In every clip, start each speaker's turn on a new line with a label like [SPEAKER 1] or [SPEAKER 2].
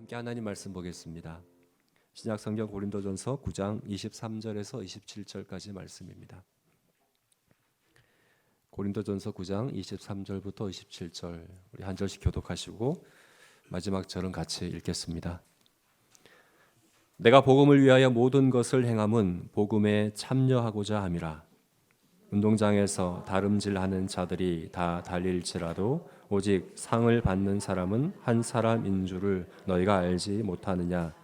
[SPEAKER 1] 함께 하나님 말씀 보겠습니다. 신약 성경 고린도전서 9장 23절에서 27절까지 말씀입니다. 고린도전서 9장 23절부터 27절 우리 한 절씩 교독하시고 마지막 절은 같이 읽겠습니다. 내가 복음을 위하여 모든 것을 행함은 복음에 참여하고자 함이라. 운동장에서 다름질하는 자들이 다 달릴지라도 오직 상을 받는 사람은 한 사람인 줄을 너희가 알지 못하느냐.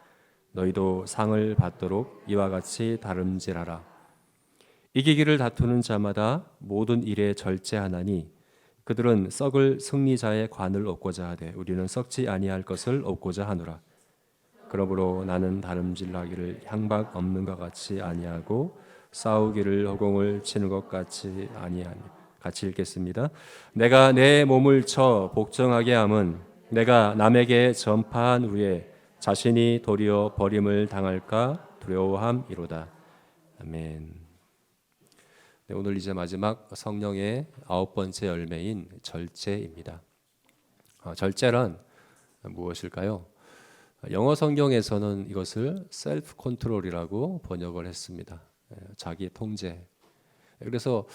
[SPEAKER 1] 너희도 상을 받도록 이와 같이 다름질하라. 이기기를 다투는 자마다 모든 일에 절제하나니 그들은 썩을 승리자의 관을 얻고자 하되 우리는 썩지 아니할 것을 얻고자 하노라. 그러므로 나는 다름질하기를 향박 없는 것 같이 아니하고 싸우기를 허공을 치는 것 같이 아니하니. 같이 읽겠습니다. 내가 내 몸을 쳐 복종하게 함은 내가 남에게 전파한 후에 자신이 도리어 버림을 당할까 두려워함이로다. 아멘. 네, 오늘 이제 마지막 성령의 9번째 열매인 절제입니다. 절제란 무엇일까요? 영어 성경에서는 이것을 셀프 컨트롤이라고 번역을 했습니다. 자기 통제. 그래서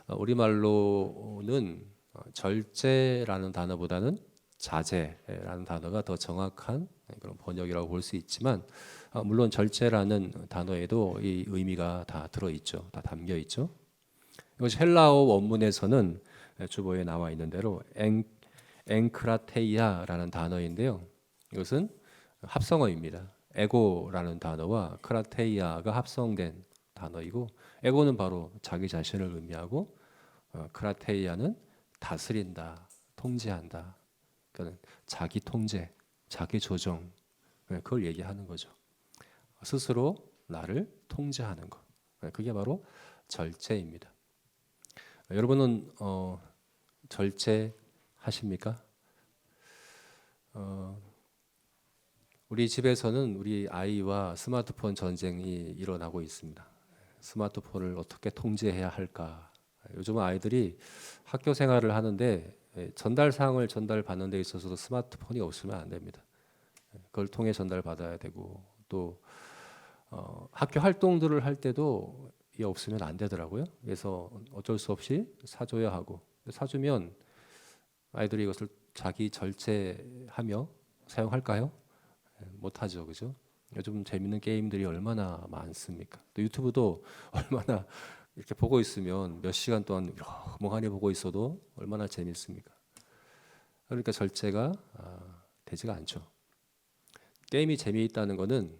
[SPEAKER 1] 우리말로는 절제라는 단어보다는 자제라는 단어가 더 정확한 그런 번역이라고 볼 수 있지만, 물론 절제라는 단어에도 이 의미가 다 들어있죠. 다 담겨 있죠. 이것이 헬라어 원문에서는 주보에 나와 있는 대로 엥크라테이아라는 단어인데요. 이것은 합성어입니다. 에고라는 단어와 크라테이아가 합성된 단어이고, 에고는 바로 자기 자신을 의미하고, 크라테이아는 다스린다, 통제한다. 그러니까 자기 통제, 자기 조정, 그걸 얘기하는 거죠. 스스로 나를 통제하는 것, 그게 바로 절제입니다. 여러분은 절제하십니까? 우리 집에서는 우리 아이와 스마트폰 전쟁이 일어나고 있습니다. 스마트폰을 어떻게 통제해야 할까? 요즘은 아이들이 학교 생활을 하는데 전달 사항을 전달받는 데 있어서도 스마트폰이 없으면 안 됩니다. 그걸 통해 전달받아야 되고, 또 학교 활동들을 할 때도 이게 없으면 안 되더라고요. 그래서 어쩔 수 없이 사줘야 하고, 사주면 아이들이 이것을 자기 절제하며 사용할까요? 못하죠, 그죠? 요즘 재밌는 게임들이 얼마나 많습니까? 또 유튜브도 얼마나 이렇게 보고 있으면 몇 시간 동안 멍하니 보고 있어도 얼마나 재밌습니까? 그러니까 절제가 되지가 않죠. 게임이 재미있다는 것은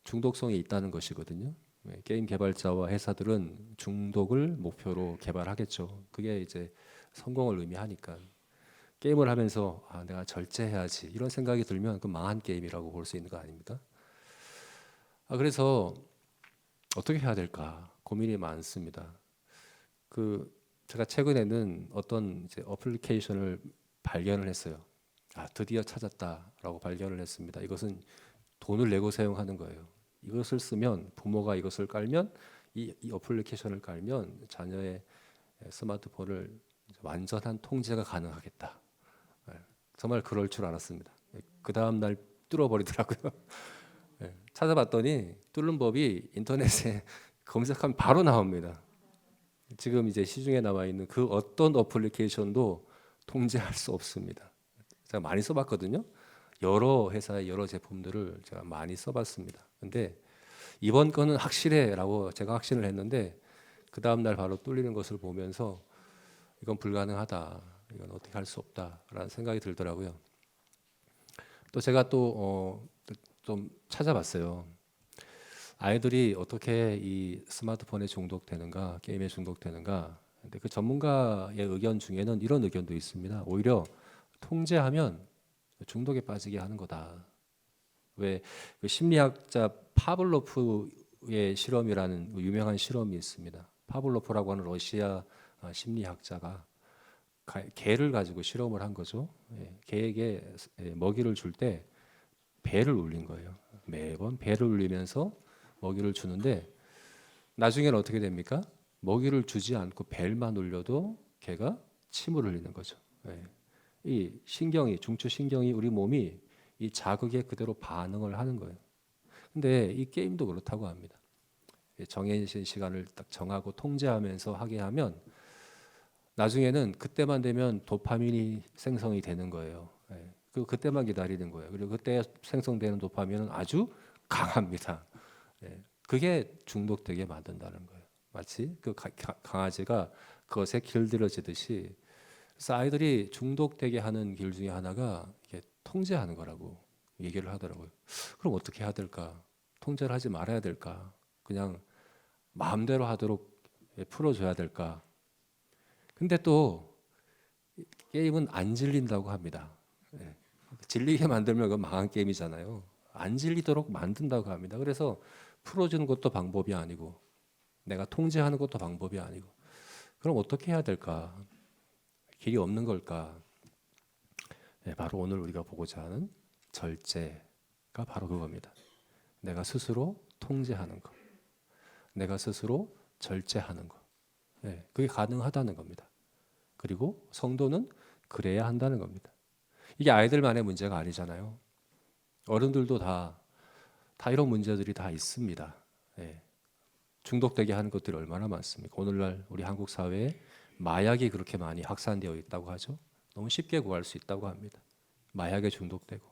[SPEAKER 1] 중독성이 있다는 것이거든요. 게임 개발자와 회사들은 중독을 목표로 개발하겠죠. 그게 이제 성공을 의미하니까. 게임을 하면서 내가 절제해야지 이런 생각이 들면 그 망한 게임이라고 볼 수 있는 거 아닙니까? 그래서 어떻게 해야 될까 고민이 많습니다. 제가 최근에는 어떤 이제 어플리케이션을 발견을 했어요. 드디어 찾았다라고 발견을 했습니다. 이것은 돈을 내고 사용하는 거예요. 이것을 쓰면, 부모가 이것을 깔면, 이 어플리케이션을 깔면 자녀의 스마트폰을 완전한 통제가 가능하겠다. 정말 그럴 줄 알았습니다. 그 다음 날 뚫어버리더라고요. 찾아봤더니 뚫는 법이 인터넷에 검색하면 바로 나옵니다. 지금 이제 시중에 나와 있는 그 어떤 어플리케이션도 통제할 수 없습니다. 제가 많이 써봤거든요. 여러 회사의 여러 제품들을 제가 많이 써봤습니다. 근데 이번 거는 확실해라고 제가 확신을 했는데, 그 다음 날 바로 뚫리는 것을 보면서 이건 불가능하다, 이건 어떻게 할 수 없다라는 생각이 들더라고요. 또 제가 또 좀 찾아봤어요. 아이들이 어떻게 이 스마트폰에 중독되는가, 게임에 중독되는가. 근데 그 전문가의 의견 중에는 이런 의견도 있습니다. 오히려 통제하면 중독에 빠지게 하는 거다. 왜 그 심리학자 파블로프의 실험이라는 유명한 실험이 있습니다. 파블로프라고 하는 러시아 심리학자가 개를 가지고 실험을 한 거죠. 개에게 먹이를 줄 때 배를 울린 거예요. 매번 배를 울리면서 먹이를 주는데, 나중에는 어떻게 됩니까? 먹이를 주지 않고 벨만 울려도 개가 침을 흘리는 거죠. 이 신경이, 중추 신경이 우리 몸이 이 자극에 그대로 반응을 하는 거예요. 근데 이 게임도 그렇다고 합니다. 정해진 시간을 딱 정하고 통제하면서 하게 하면 나중에는 그때만 되면 도파민이 생성이 되는 거예요. 그때만 기다리는 거예요. 그리고 그때 생성되는 도파민은 아주 강합니다. 그게 중독되게 만든다는 거예요. 마치 그 강아지가 그것에 길들여지듯이. 그래서 아이들이 중독되게 하는 길 중에 하나가 이게 통제하는 거라고 얘기를 하더라고요. 그럼 어떻게 해야 될까? 통제를 하지 말아야 될까? 그냥 마음대로 하도록 풀어줘야 될까? 근데 또 게임은 안 질린다고 합니다. 질리게 만들면 그건 망한 게임이잖아요. 안 질리도록 만든다고 합니다. 그래서 풀어주는 것도 방법이 아니고 내가 통제하는 것도 방법이 아니고 그럼 어떻게 해야 될까? 길이 없는 걸까? 바로 오늘 우리가 보고자 하는 절제가 바로 그겁니다. 내가 스스로 통제하는 것, 내가 스스로 절제하는 것, 그게 가능하다는 겁니다. 그리고 성도는 그래야 한다는 겁니다. 이게 아이들만의 문제가 아니잖아요. 어른들도 다 이런 문제들이 다 있습니다. 중독되게 하는 것들이 얼마나 많습니까? 오늘날 우리 한국 사회에 마약이 그렇게 많이 확산되어 있다고 하죠. 너무 쉽게 구할 수 있다고 합니다. 마약에 중독되고,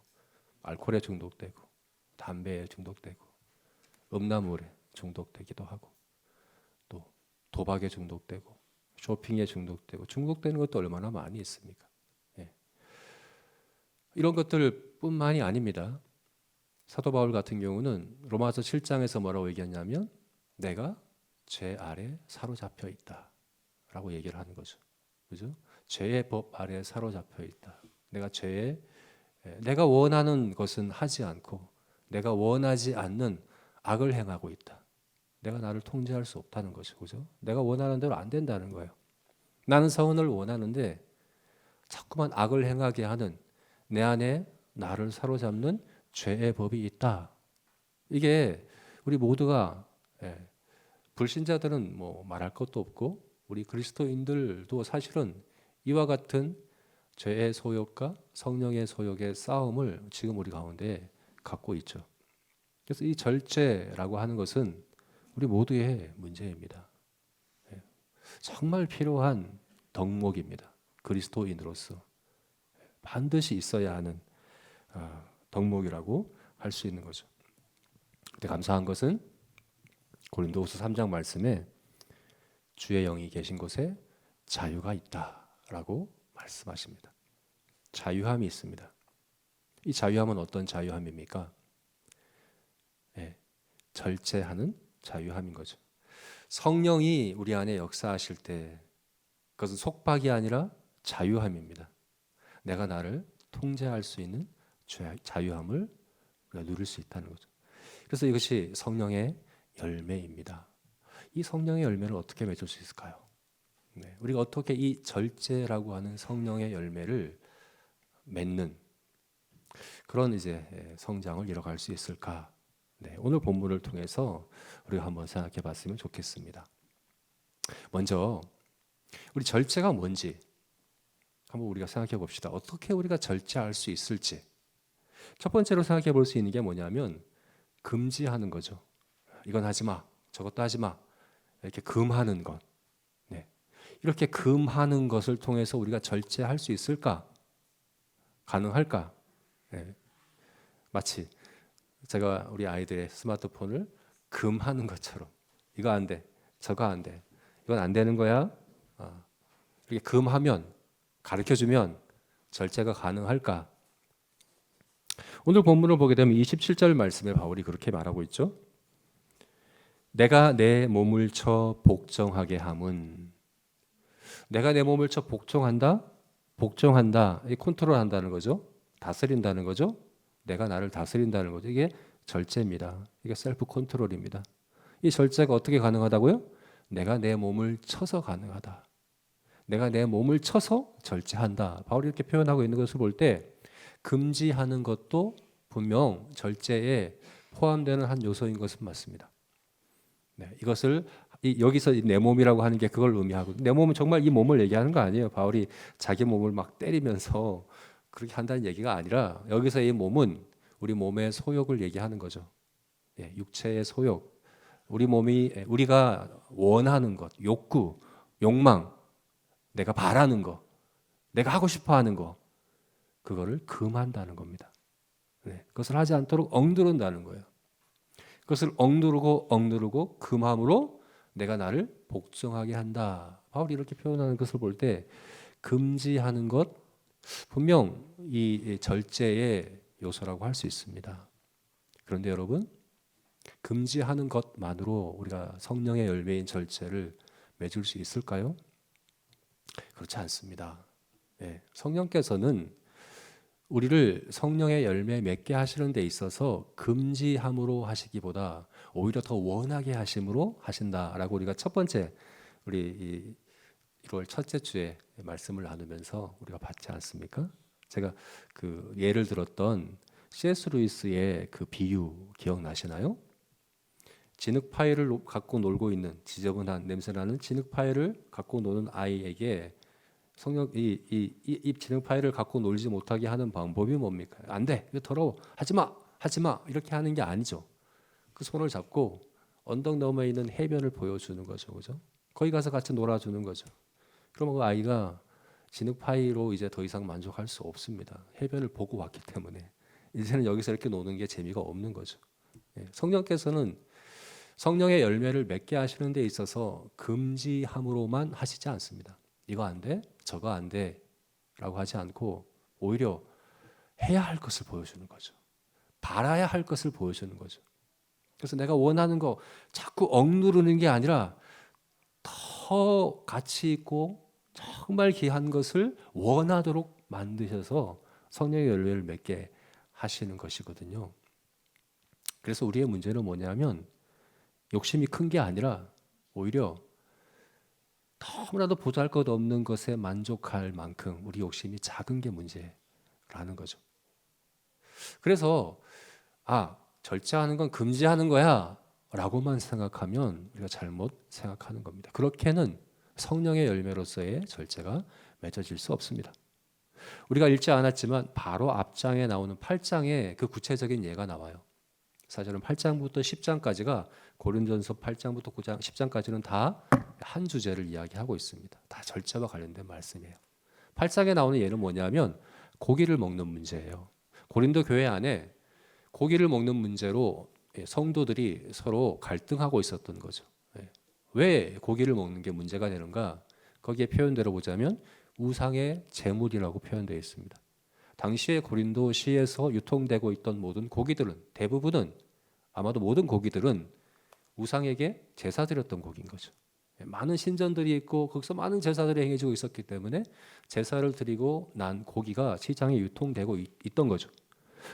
[SPEAKER 1] 알코올에 중독되고, 담배에 중독되고, 음란물에 중독되기도 하고, 또 도박에 중독되고, 쇼핑에 중독되고, 중독되는 것도 얼마나 많이 있습니까? 이런 것들뿐만이 아닙니다. 사도 바울 같은 경우는 로마서 7장에서 뭐라고 얘기했냐면 내가 죄 아래 사로잡혀 있다라고 얘기를 하는 거죠. 그죠? 죄의 법 아래 사로잡혀 있다. 내가 원하는 것은 하지 않고 내가 원하지 않는 악을 행하고 있다. 내가 나를 통제할 수 없다는 거죠. 그죠? 내가 원하는 대로 안 된다는 거예요. 나는 선을 원하는데 자꾸만 악을 행하게 하는 내 안에 나를 사로잡는 죄의 법이 있다. 이게 우리 모두가 불신자들은 뭐 말할 것도 없고 우리 그리스도인들도 사실은 이와 같은 죄의 소욕과 성령의 소욕의 싸움을 지금 우리 가운데 갖고 있죠. 그래서 이 절제라고 하는 것은 우리 모두의 문제입니다. 정말 필요한 덕목입니다. 그리스도인으로서 반드시 있어야 하는 덕목이라고 할 수 있는 거죠. 근데 감사한 것은 고린도후서 3장 말씀에 주의 영이 계신 곳에 자유가 있다라고 말씀하십니다. 자유함이 있습니다. 이 자유함은 어떤 자유함입니까? 절제하는 자유함인 거죠. 성령이 우리 안에 역사하실 때 그것은 속박이 아니라 자유함입니다. 내가 나를 통제할 수 있는 자유함을 우리가 누릴 수 있다는 거죠. 그래서 이것이 성령의 열매입니다. 이 성령의 열매를 어떻게 맺을 수 있을까요? 우리가 어떻게 이 절제라고 하는 성령의 열매를 맺는 그런 이제 성장을 이뤄갈 수 있을까? 오늘 본문을 통해서 우리가 한번 생각해 봤으면 좋겠습니다. 먼저 우리 절제가 뭔지 한번 우리가 생각해 봅시다. 어떻게 우리가 절제할 수 있을지. 첫 번째로 생각해 볼 수 있는 게 뭐냐면 금지하는 거죠. 이건 하지 마, 저것도 하지 마. 이렇게 금하는 것. 이렇게 금하는 것을 통해서 우리가 절제할 수 있을까? 가능할까? 마치 제가 우리 아이들의 스마트폰을 금하는 것처럼 이거 안 돼, 저거 안 돼, 이건 안 되는 거야. 이렇게 금하면 가르쳐주면 절제가 가능할까? 오늘 본문을 보게 되면 27절 말씀에 바울이 그렇게 말하고 있죠. 내가 내 몸을 쳐 복종하게 함은 내가 내 몸을 쳐 복종한다? 복종한다. 이 컨트롤한다는 거죠. 다스린다는 거죠. 내가 나를 다스린다는 거죠. 이게 절제입니다. 이게 셀프 컨트롤입니다. 이 절제가 어떻게 가능하다고요? 내가 내 몸을 쳐서 가능하다. 내가 내 몸을 쳐서 절제한다. 바울이 이렇게 표현하고 있는 것을 볼 때 금지하는 것도 분명 절제에 포함되는 한 요소인 것은 맞습니다. 이것을 여기서 내 몸이라고 하는 게 그걸 의미하고 내 몸은 정말 이 몸을 얘기하는 거 아니에요. 바울이 자기 몸을 막 때리면서 그렇게 한다는 얘기가 아니라 여기서 이 몸은 우리 몸의 소욕을 얘기하는 거죠. 예, 육체의 소욕, 우리가 원하는 것, 욕구, 욕망, 내가 바라는 거, 내가 하고 싶어하는 거, 그거를 금한다는 겁니다. 네, 그것을 하지 않도록 억누른다는 거예요. 그것을 억누르고 금함으로 내가 나를 복종하게 한다. 바울이 이렇게 표현하는 것을 볼 때 금지하는 것 분명 이 절제의 요소라고 할 수 있습니다. 그런데 여러분, 금지하는 것만으로 우리가 성령의 열매인 절제를 맺을 수 있을까요? 그렇지 않습니다. 네, 성령께서는 우리를 성령의 열매 맺게 하시는 데 있어서 금지함으로 하시기보다 오히려 더 원하게 하심으로 하신다라고 우리가 첫 번째 우리 1월 첫째 주에 말씀을 나누면서 우리가 봤지 않습니까? 제가 그 예를 들었던 C.S. 루이스의 그 비유 기억나시나요? 진흙 파일을 갖고 놀고 있는 지저분한 냄새나는 진흙 파일을 갖고 노는 아이에게 성령 이 진흙 파일을 갖고 놀지 못하게 하는 방법이 뭡니까? 안 돼, 이거 더러워, 하지 마 이렇게 하는 게 아니죠. 그 손을 잡고 언덕 너머에 있는 해변을 보여주는 거죠, 그죠? 거기 가서 같이 놀아주는 거죠. 그러면 그 아이가 진흙 파이로 이제 더 이상 만족할 수 없습니다. 해변을 보고 왔기 때문에 이제는 여기서 이렇게 노는 게 재미가 없는 거죠. 성령께서는 성령의 열매를 맺게 하시는 데 있어서 금지함으로만 하시지 않습니다. 이거 안 돼, 저거 안 돼 라고 하지 않고 오히려 해야 할 것을 보여주는 거죠. 바라야 할 것을 보여주는 거죠. 그래서 내가 원하는 거 자꾸 억누르는 게 아니라 더 가치 있고 정말 귀한 것을 원하도록 만드셔서 성령의 열매를 맺게 하시는 것이거든요. 그래서 우리의 문제는 뭐냐면 욕심이 큰 게 아니라 오히려 너무나도 보잘것 없는 것에 만족할 만큼 우리 욕심이 작은 게 문제라는 거죠. 그래서 절제하는 건 금지하는 거야 라고만 생각하면 우리가 잘못 생각하는 겁니다. 그렇게는 성령의 열매로서의 절제가 맺어질 수 없습니다. 우리가 읽지 않았지만 바로 앞장에 나오는 8장에 그 구체적인 예가 나와요. 사실은 8장부터 10장까지가 고린도전서 8장부터 9장 10장까지는 다 한 주제를 이야기하고 있습니다. 다 절제와 관련된 말씀이에요. 8장에 나오는 예는 뭐냐면 고기를 먹는 문제예요. 고린도 교회 안에 고기를 먹는 문제로 성도들이 서로 갈등하고 있었던 거죠. 왜 고기를 먹는 게 문제가 되는가? 거기에 표현대로 보자면 우상의 제물이라고 표현되어 있습니다. 당시에 고린도시에서 유통되고 있던 모든 고기들은 대부분은 아마도 모든 고기들은 우상에게 제사 드렸던 고기인 거죠. 많은 신전들이 있고 거기서 많은 제사들이 행해지고 있었기 때문에 제사를 드리고 난 고기가 시장에 유통되고 있던 거죠.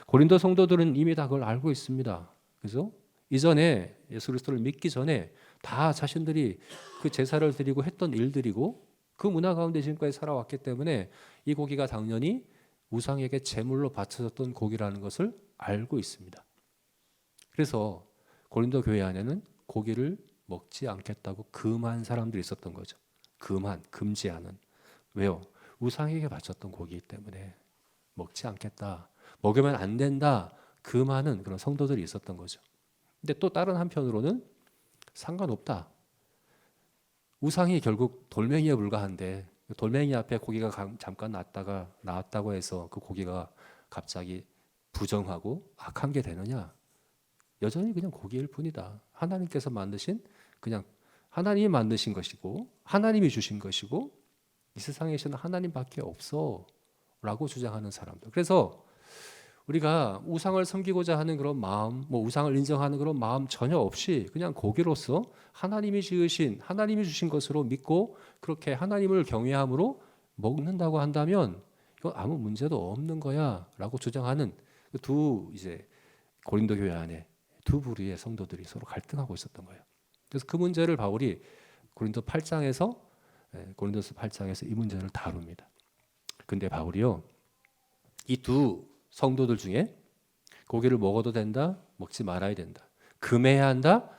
[SPEAKER 1] 고린도 성도들은 이미 다 그걸 알고 있습니다. 그래서 이전에 예수 그리스도를 믿기 전에 다 자신들이 그 제사를 드리고 했던 일들이고 그 문화 가운데 지금까지 살아왔기 때문에 이 고기가 당연히 우상에게 제물로 바쳐졌던 고기라는 것을 알고 있습니다. 그래서 고린도 교회 안에는 고기를 먹지 않겠다고 금한 사람들이 있었던 거죠. 금지하는. 왜요? 우상에게 바쳤던 고기이기 때문에 먹지 않겠다. 먹으면 안 된다. 금하는 그런 성도들이 있었던 거죠. 근데 또 다른 한편으로는 상관없다. 우상이 결국 돌멩이에 불과한데 돌멩이 앞에 고기가 잠깐 나왔다고 해서 그 고기가 갑자기 부정하고 악한 게 되느냐? 여전히 그냥 고기일 뿐이다. 하나님께서 만드신 그냥 하나님이 만드신 것이고 하나님이 주신 것이고 이 세상에 계시는 하나님밖에 없어 라고 주장하는 사람들. 그래서 우리가 우상을 섬기고자 하는 그런 마음, 우상을 인정하는 그런 마음 전혀 없이 그냥 고기로서 하나님이 지으신, 하나님이 주신 것으로 믿고 그렇게 하나님을 경외함으로 먹는다고 한다면 이건 아무 문제도 없는 거야라고 주장하는 두 이제 고린도 교회 안에 두 부류의 성도들이 서로 갈등하고 있었던 거예요. 그래서 그 문제를 바울이 고린도서 8장에서 이 문제를 다룹니다. 근데 바울이요, 이 두 성도들 중에 고기를 먹어도 된다, 먹지 말아야 된다, 금해야 한다,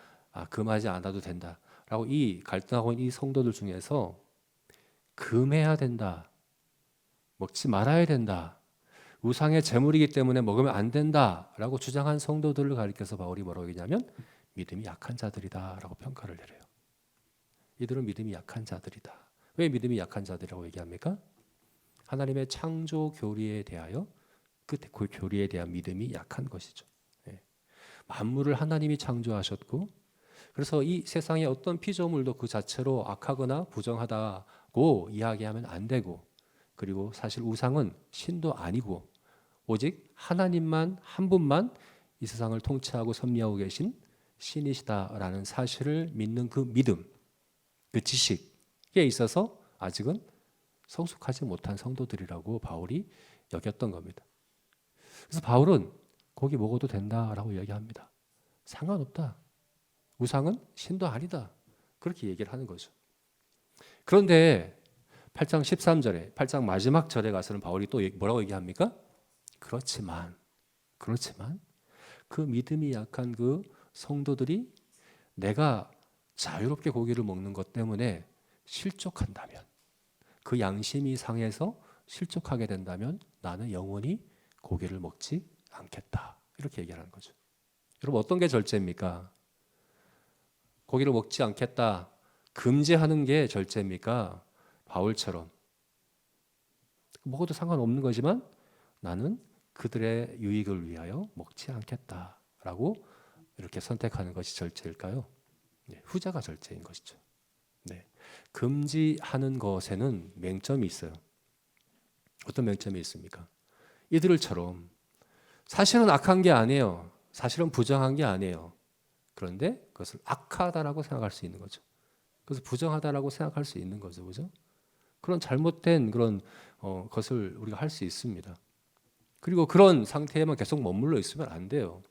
[SPEAKER 1] 금하지 않아도 된다 라고 이 갈등하고 있는 이 성도들 중에서 금해야 된다, 먹지 말아야 된다, 우상의 제물이기 때문에 먹으면 안 된다라고 주장한 성도들을 가리켜서 바울이 뭐라고 얘기냐면 믿음이 약한 자들이다라고 평가를 내려요. 이들은 믿음이 약한 자들이다. 왜 믿음이 약한 자들이라고 얘기합니까? 하나님의 창조 교리에 대하여 그 교리에 대한 믿음이 약한 것이죠. 예. 만물을 하나님이 창조하셨고 그래서 이 세상의 어떤 피조물도 그 자체로 악하거나 부정하다고 이야기하면 안 되고 그리고 사실 우상은 신도 아니고 오직 하나님만 한 분만 이 세상을 통치하고 섭리하고 계신 신이시다라는 사실을 믿는 그 믿음, 그 지식에 있어서 아직은 성숙하지 못한 성도들이라고 바울이 여겼던 겁니다. 그래서 바울은 고기 먹어도 된다라고 이야기합니다. 상관없다. 우상은 신도 아니다. 그렇게 얘기를 하는 거죠. 그런데 8장 13절에 8장 마지막 절에 가서는 바울이 또 뭐라고 얘기합니까? 그렇지만 그 믿음이 약한 그 성도들이 내가 자유롭게 고기를 먹는 것 때문에 실족한다면 그 양심이 상해서 실족하게 된다면 나는 영원히 고기를 먹지 않겠다. 이렇게 얘기하는 거죠. 여러분 어떤 게 절제입니까? 고기를 먹지 않겠다. 금지하는 게 절제입니까? 바울처럼 먹어도 상관없는 거지만 나는 그들의 유익을 위하여 먹지 않겠다라고 이렇게 선택하는 것이 절제일까요? 네, 후자가 절제인 것이죠. 네, 금지하는 것에는 맹점이 있어요. 어떤 맹점이 있습니까? 이들처럼 사실은 악한 게 아니에요. 사실은 부정한 게 아니에요. 그런데 그것을 악하다라고 생각할 수 있는 거죠. 그래서 부정하다라고 생각할 수 있는 거죠, 그죠? 그런 잘못된 그런 것을 우리가 할 수 있습니다. 그리고 그런 상태에만 계속 머물러 있으면 안 돼요.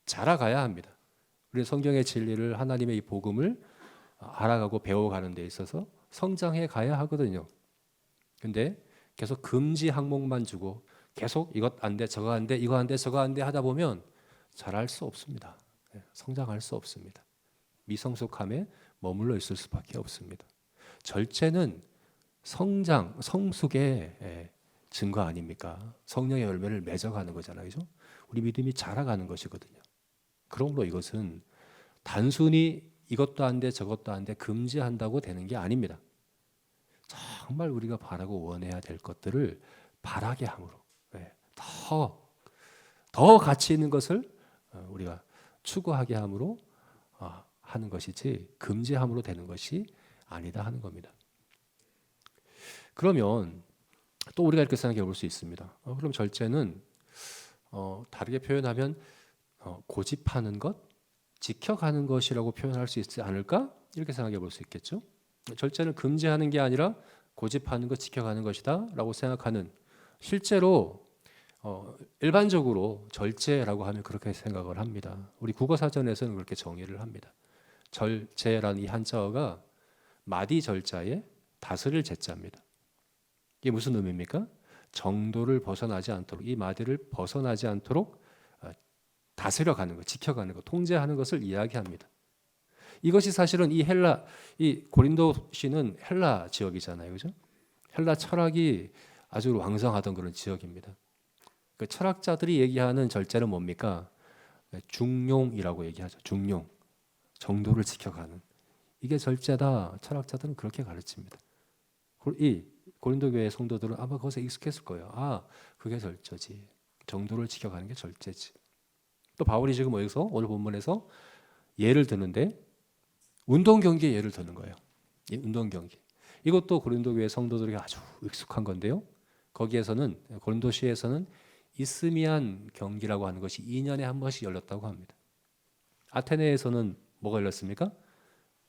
[SPEAKER 1] 자라가야 합니다. 우리 성경의 진리를 하나님의 이 복음을 알아가고 배워가는 데 있어서 성장해 가야 하거든요. 근데 계속 금지 항목만 주고 계속 이것 안 돼, 저거 안 돼, 이거 안 돼, 저거 안 돼 하다 보면 자랄 수 없습니다. 성장할 수 없습니다. 미성숙함에 머물러 있을 수밖에 없습니다. 절제는 성장, 성숙의 증거 아닙니까? 성령의 열매를 맺어가는 거잖아요. 그죠? 우리 믿음이 자라가는 것이거든요. 그러므로 이것은 단순히 이것도 안 돼, 저것도 안 돼, 금지한다고 되는 게 아닙니다. 정말 우리가 바라고 원해야 될 것들을 바라게 함으로 더 가치 있는 것을 우리가 추구하게 함으로 하는 것이지 금지함으로 되는 것이 아니다 하는 겁니다. 그러면 또 우리가 이렇게 생각해 볼 수 있습니다. 그럼 절제는 다르게 표현하면 고집하는 것, 지켜가는 것이라고 표현할 수 있지 않을까? 이렇게 생각해 볼 수 있겠죠. 절제는 금지하는 게 아니라 고집하는 것, 지켜가는 것이다 라고 생각하는, 실제로 일반적으로 절제라고 하면 그렇게 생각을 합니다. 우리 국어사전에서는 그렇게 정의를 합니다. 절제라는 이 한자어가 마디 절자에 다스릴 제자입니다. 이게 무슨 의미입니까? 정도를 벗어나지 않도록, 이 마디를 벗어나지 않도록 다스려가는 것, 지켜가는 것, 통제하는 것을 이야기합니다. 이것이 사실은 이 고린도시는 헬라 지역이잖아요, 그죠? 헬라 철학이 아주 왕성하던 그런 지역입니다. 그 철학자들이 얘기하는 절제는 뭡니까? 중용이라고 얘기하죠. 중용, 정도를 지켜가는, 이게 절제다. 철학자들은 그렇게 가르칩니다. 이 고린도 교회 성도들은 아마 거기서 익숙했을 거예요. 그게 절제지. 정도를 지켜가는 게 절제지. 또 바울이 지금 여기서 오늘 본문에서 예를 드는데 운동 경기의 예를 드는 거예요. 이 운동 경기. 이것도 고린도 교회 성도들에게 아주 익숙한 건데요. 거기에서는, 고린도시에서는 이스미안 경기라고 하는 것이 2년에 한 번씩 열렸다고 합니다. 아테네에서는 뭐가 열렸습니까?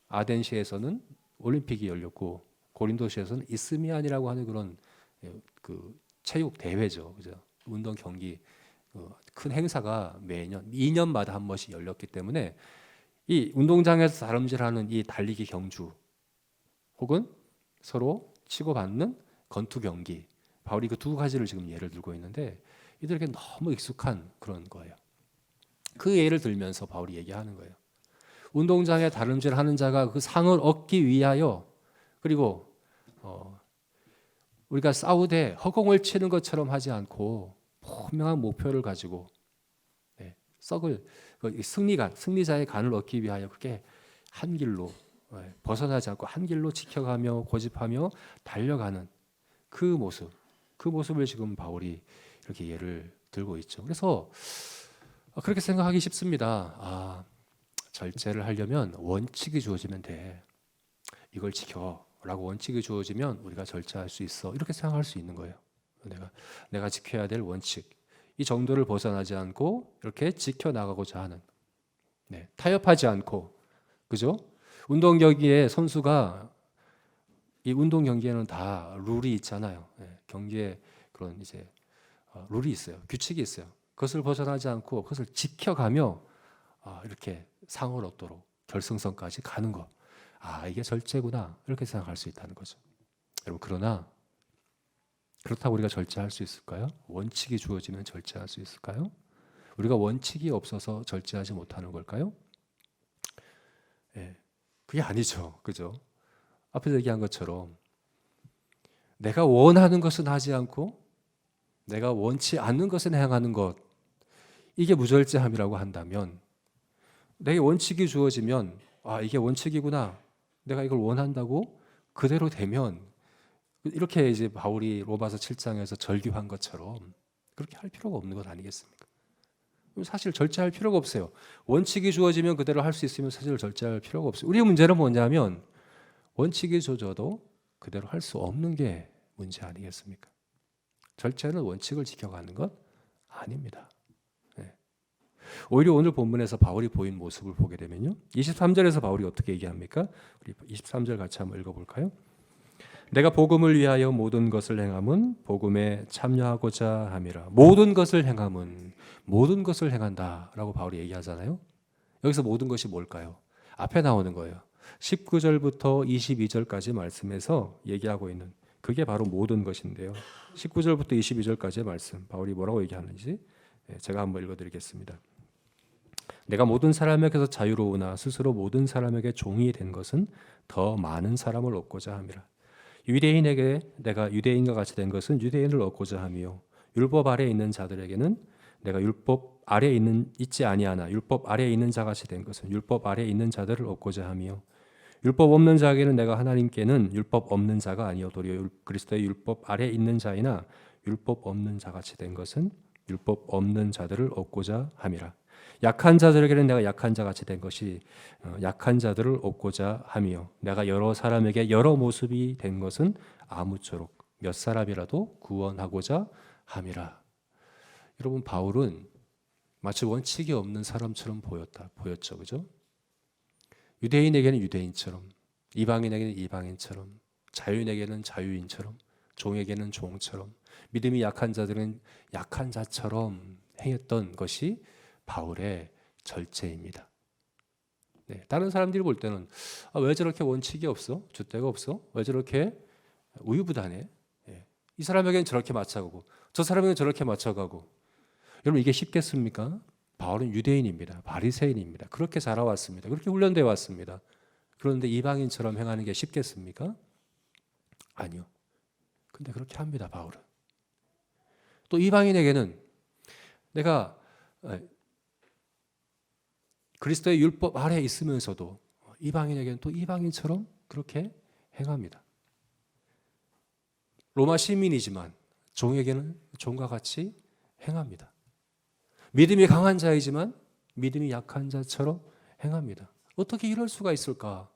[SPEAKER 1] 아덴시에서는 올림픽이 열렸고, 고린도시에서는 이스미안이라고 하는 그런 그 체육 대회죠, 그죠? 운동 경기, 큰 행사가 매년 2년마다 한 번씩 열렸기 때문에 이 운동장에서 다름질하는 이 달리기 경주, 혹은 서로 치고받는 권투 경기, 바울이 그 두 가지를 지금 예를 들고 있는데 이들에게 너무 익숙한 그런 거예요. 그 예를 들면서 바울이 얘기하는 거예요. 운동장에 다름질하는 자가 그 상을 얻기 위하여, 그리고 우리가 싸우되 허공을 치는 것처럼 하지 않고 분명한 목표를 가지고 썩을 승리자의 간을 얻기 위하여 그렇게 한 길로 벗어나지 않고 한 길로 지켜가며 고집하며 달려가는 그 모습을 지금 바울이 이렇게 예를 들고 있죠. 그래서 그렇게 생각하기 쉽습니다. 절제를 하려면 원칙이 주어지면 돼. 이걸 지켜라고 원칙이 주어지면 우리가 절제할 수 있어. 이렇게 생각할 수 있는 거예요. 내가 지켜야 될 원칙. 이 정도를 벗어나지 않고 이렇게 지켜나가고자 하는, 타협하지 않고, 그죠? 운동 경기에 선수가 이 운동 경기에는 다 룰이 있잖아요. 경기에 그런 이제 룰이 있어요. 규칙이 있어요. 그것을 벗어나지 않고 그것을 지켜가며 이렇게 상을 얻도록 결승선까지 가는 것. 이게 절제구나. 이렇게 생각할 수 있다는 거죠. 여러분, 그러나 그렇다고 우리가 절제할 수 있을까요? 원칙이 주어지면 절제할 수 있을까요? 우리가 원칙이 없어서 절제하지 못하는 걸까요? 그게 아니죠. 그죠? 앞에서 얘기한 것처럼 내가 원하는 것은 하지 않고 내가 원치 않는 것은 행하는 것, 이게 무절제함이라고 한다면, 내게 원칙이 주어지면 이게 원칙이구나, 내가 이걸 원한다고 그대로 되면, 이렇게 이제 바울이 로마서 7장에서 절규한 것처럼 그렇게 할 필요가 없는 것 아니겠습니까? 사실 절제할 필요가 없어요. 원칙이 주어지면 그대로 할 수 있으면 사실 절제할 필요가 없어요. 우리의 문제는 뭐냐면 원칙이 주어져도 그대로 할 수 없는 게 문제 아니겠습니까? 절제는 원칙을 지켜가는 것 아닙니다. 오히려 오늘 본문에서 바울이 보인 모습을 보게 되면요, 23절에서 바울이 어떻게 얘기합니까? 우리 23절 같이 한번 읽어볼까요? 내가 복음을 위하여 모든 것을 행함은 복음에 참여하고자 함이라. 모든 것을 행함은, 모든 것을 행한다라고 바울이 얘기하잖아요. 여기서 모든 것이 뭘까요? 앞에 나오는 거예요. 19절부터 22절까지 말씀에서 얘기하고 있는 그게 바로 모든 것인데요. 19절부터 22절까지의 말씀, 바울이 뭐라고 얘기하는지 제가 한번 읽어드리겠습니다. 내가 모든 사람에게서 자유로우나 스스로 모든 사람에게 종이 된 것은 더 많은 사람을 얻고자 함이라. 유대인에게 내가 유대인과 같이 된 것은 유대인을 얻고자 함이요, 율법 아래에 있는 자들에게는 내가 율법 아래에 있지 아니하나 율법 아래에 있는 자같이 된 것은 율법 아래에 있는 자들을 얻고자 함이요, 율법 없는 자에게는 내가 하나님께는 율법 없는 자가 아니요 도리어 그리스도의 율법 아래에 있는 자이나 율법 없는 자같이 된 것은 율법 없는 자들을 얻고자 함이라. 약한 자들에게는 내가 약한 자같이 된 것이 약한 자들을 얻고자 함이요, 내가 여러 사람에게 여러 모습이 된 것은 아무쪼록 몇 사람이라도 구원하고자 함이라. 여러분, 바울은 마치 원칙이 없는 사람처럼 보였죠, 그죠? 유대인에게는 유대인처럼, 이방인에게는 이방인처럼, 자유인에게는 자유인처럼, 종에게는 종처럼, 믿음이 약한 자들은 약한 자처럼 행했던 것이 바울의 절제입니다. 다른 사람들이 볼 때는 왜 저렇게 원칙이 없어? 줏대가 없어? 왜 저렇게 우유부단해? 이 사람에게는 저렇게 맞춰가고 저 사람에게는 저렇게 맞춰가고. 여러분, 이게 쉽겠습니까? 바울은 유대인입니다. 바리새인입니다. 그렇게 자라왔습니다. 그렇게 훈련되어 왔습니다. 그런데 이방인처럼 행하는 게 쉽겠습니까? 아니요. 근데 그렇게 합니다, 바울은. 또 이방인에게는 내가 그리스도의 율법 아래에 있으면서도 이방인에게는 또 이방인처럼 그렇게 행합니다. 로마 시민이지만 종에게는 종과 같이 행합니다. 믿음이 강한 자이지만 믿음이 약한 자처럼 행합니다. 어떻게 이럴 수가 있을까?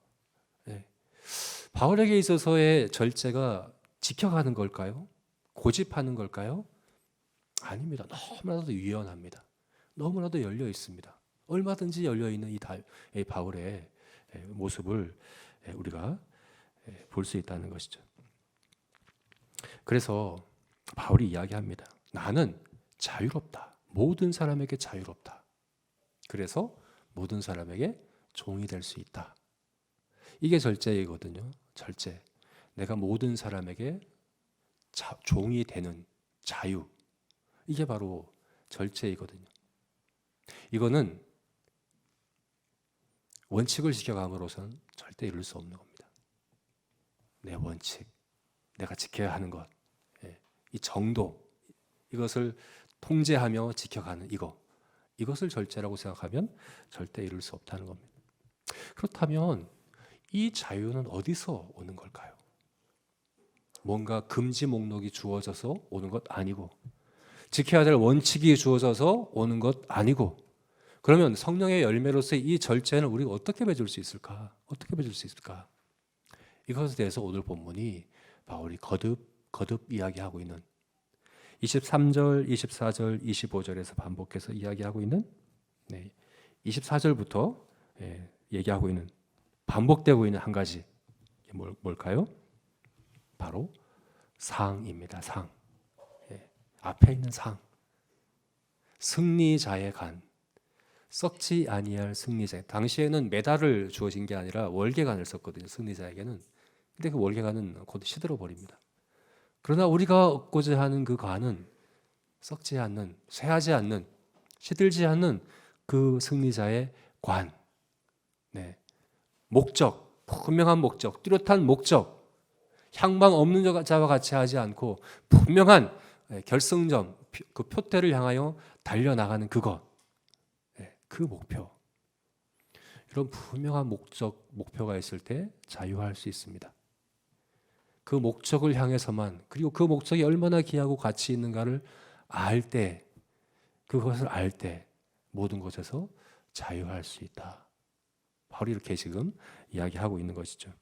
[SPEAKER 1] 바울에게 있어서의 절제가 지켜가는 걸까요? 고집하는 걸까요? 아닙니다. 너무나도 유연합니다. 너무나도 열려 있습니다. 얼마든지 열려 있는 이 바울의 모습을 우리가 볼 수 있다는 것이죠. 그래서 바울이 이야기합니다. 나는 자유롭다. 모든 사람에게 자유롭다. 그래서 모든 사람에게 종이 될 수 있다. 이게 절제이거든요. 절제. 내가 모든 사람에게 종이 되는 자유. 이게 바로 절제이거든요. 이거는 원칙을 지켜감으로서는 절대 이룰 수 없는 겁니다. 내 원칙, 내가 지켜야 하는 것, 이 정도, 이것을 통제하며 지켜가는 이것을 절제라고 생각하면 절대 이룰 수 없다는 겁니다. 그렇다면 이 자유는 어디서 오는 걸까요? 뭔가 금지 목록이 주어져서 오는 것 아니고, 지켜야 될 원칙이 주어져서 오는 것 아니고, 그러면 성령의 열매로서의 이 절제는 우리가 어떻게 맺을 수 있을까? 어떻게 맺을 수 있을까? 이것에 대해서 오늘 본문이 바울이 거듭 이야기하고 있는 23절, 24절, 25절에서 반복해서 이야기하고 있는 24절부터 얘기하고 있는 반복되고 있는 한 가지 뭘까요? 바로 상입니다. 상. 앞에 있는 상. 승리자의 관. 썩지 아니할 승리자. 당시에는 메달을 주어진 게 아니라 월계관을 썼거든요. 승리자에게는. 근데 그 월계관은 곧 시들어 버립니다. 그러나 우리가 얻고자 하는 그 관은 썩지 않는, 쇠하지 않는, 시들지 않는 그 승리자의 관. 목적, 분명한 목적, 뚜렷한 목적, 향방 없는 자와 같이 하지 않고 분명한 결승점, 그 표대를 향하여 달려나가는 그것, 그 목표. 이런 분명한 목표가 있을 때 자유할 수 있습니다. 그 목적을 향해서만, 그리고 그 목적이 얼마나 귀하고 가치 있는가를 알 때, 그것을 알 때 모든 것에서 자유할 수 있다. 바로 이렇게 지금 이야기하고 있는 것이죠.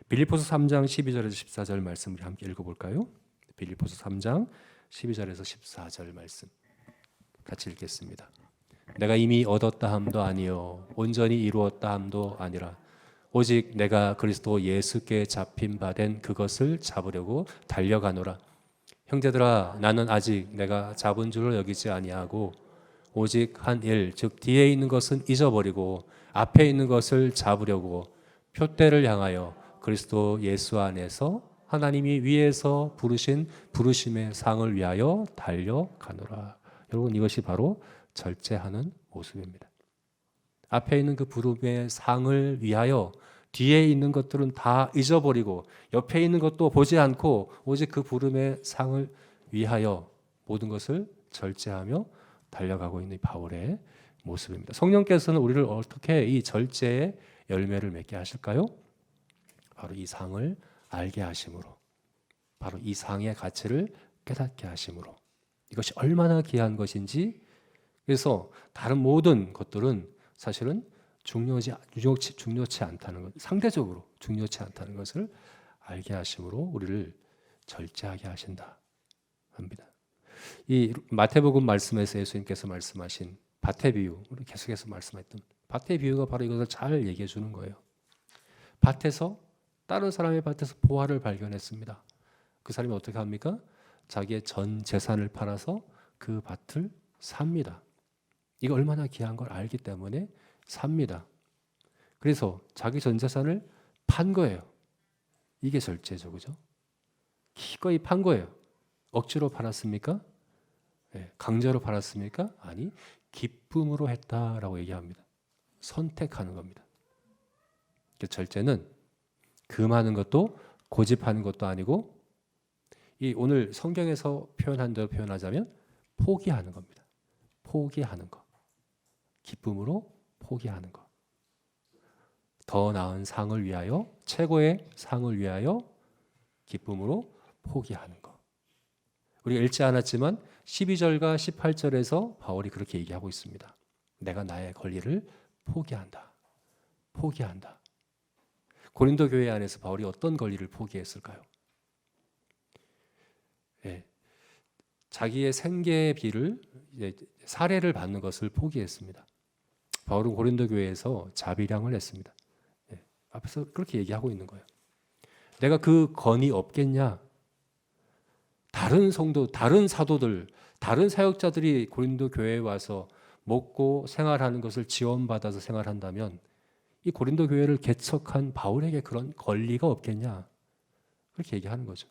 [SPEAKER 1] 빌립보서 3장 12절에서 14절 말씀을 함께 읽어볼까요? 빌립보서 3장 12절에서 14절 말씀 같이 읽겠습니다. 내가 이미 얻었다 함도 아니요 온전히 이루었다 함도 아니라 오직 내가 그리스도 예수께 잡힌 바 된 그것을 잡으려고 달려가노라. 형제들아, 나는 아직 내가 잡은 줄을 여기지 아니하고 오직 한 일, 즉 뒤에 있는 것은 잊어버리고 앞에 있는 것을 잡으려고 표대를 향하여 그리스도 예수 안에서 하나님이 위에서 부르신 부르심의 상을 위하여 달려가노라. 여러분, 이것이 바로 절제하는 모습입니다. 앞에 있는 그 부름의 상을 위하여 뒤에 있는 것들은 다 잊어버리고 옆에 있는 것도 보지 않고 오직 그 부름의 상을 위하여 모든 것을 절제하며 달려가고 있는 바울의 모습입니다. 성령께서는 우리를 어떻게 이 절제의 열매를 맺게 하실까요? 바로 이 상을 알게 하심으로, 바로 이 상의 가치를 깨닫게 하심으로, 이것이 얼마나 귀한 것인지, 그래서 다른 모든 것들은 사실은 중요치 않다는 것, 상대적으로 중요치 않다는 것을 알게 하심으로 우리를 절제하게 하신다 합니다. 이 마태복음 말씀에서 예수님께서 말씀하신 밭의 비유, 우리 계속해서 말씀했던 밭의 비유가 바로 이것을 잘 얘기해 주는 거예요. 밭에서, 다른 사람의 밭에서 보화를 발견했습니다. 그 사람이 어떻게 합니까? 자기의 전 재산을 팔아서 그 밭을 삽니다. 이거 얼마나 귀한 걸 알기 때문에 삽니다. 그래서 자기 전 재산을 판 거예요. 이게 절제죠, 그죠? 기꺼이 판 거예요. 억지로 팔았습니까? 강제로 팔았습니까? 아니, 기쁨으로 했다라고 얘기합니다. 선택하는 겁니다. 절제는 금하는 것도 고집하는 것도 아니고, 이 오늘 성경에서 표현한 대로 표현하자면 포기하는 겁니다. 포기하는 것. 기쁨으로 포기하는 것. 더 나은 상을 위하여, 최고의 상을 위하여 기쁨으로 포기하는 것. 우리가 읽지 않았지만 12절과 18절에서 바울이 그렇게 얘기하고 있습니다. 내가 나의 권리를 포기한다. 포기한다. 고린도 교회 안에서 바울이 어떤 권리를 포기했을까요? 자기의 생계비를, 사례를 받는 것을 포기했습니다. 바울은 고린도 교회에서 자비량을 했습니다. 앞에서 그렇게 얘기하고 있는 거예요. 내가 그 건이 없겠냐? 다른 성도, 다른 사도들, 다른 사역자들이 고린도 교회에 와서 먹고 생활하는 것을 지원받아서 생활한다면 이 고린도 교회를 개척한 바울에게 그런 권리가 없겠냐? 그렇게 얘기하는 거죠.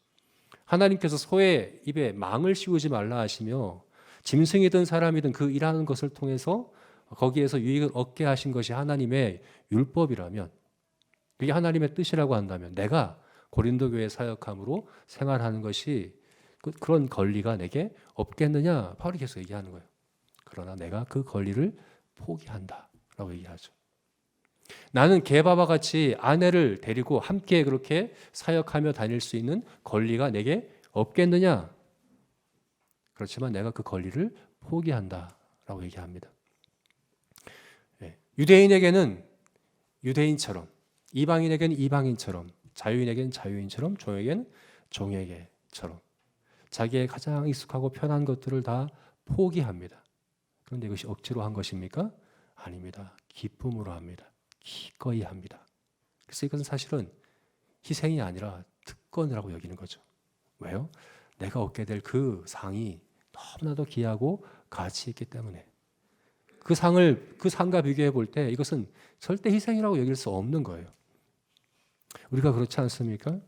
[SPEAKER 1] 하나님께서 소의 입에 망을 씌우지 말라 하시며 짐승이든 사람이든 그 일하는 것을 통해서 거기에서 유익을 얻게 하신 것이 하나님의 율법이라면, 그게 하나님의 뜻이라고 한다면 내가 고린도 교회 사역함으로 생활하는 것이 그런 권리가 내게 없겠느냐? 바울이 계속 얘기하는 거예요. 그러나 내가 그 권리를 포기한다라고 얘기하죠. 나는 게바와 같이 아내를 데리고 함께 그렇게 사역하며 다닐 수 있는 권리가 내게 없겠느냐? 그렇지만 내가 그 권리를 포기한다라고 얘기합니다. 유대인에게는 유대인처럼, 이방인에게는 이방인처럼, 자유인에게는 자유인처럼, 종에게는 종에게처럼 자기의 가장 익숙하고 편한 것들을 다 포기합니다. 그런데 이것이 억지로 한 것입니까? 아닙니다. 기쁨으로 합니다. 기꺼이 합니다. 그래서 이것은 사실은 희생이 아니라 특권이라고 여기는 거죠. 왜요? 내가 얻게 될 그 상이 너무나도 귀하고 가치 있기 때문에 그 상과 비교해 볼 때 이것은 절대 희생이라고 여길 수 없는 거예요. 우리가 그렇지 않습니까?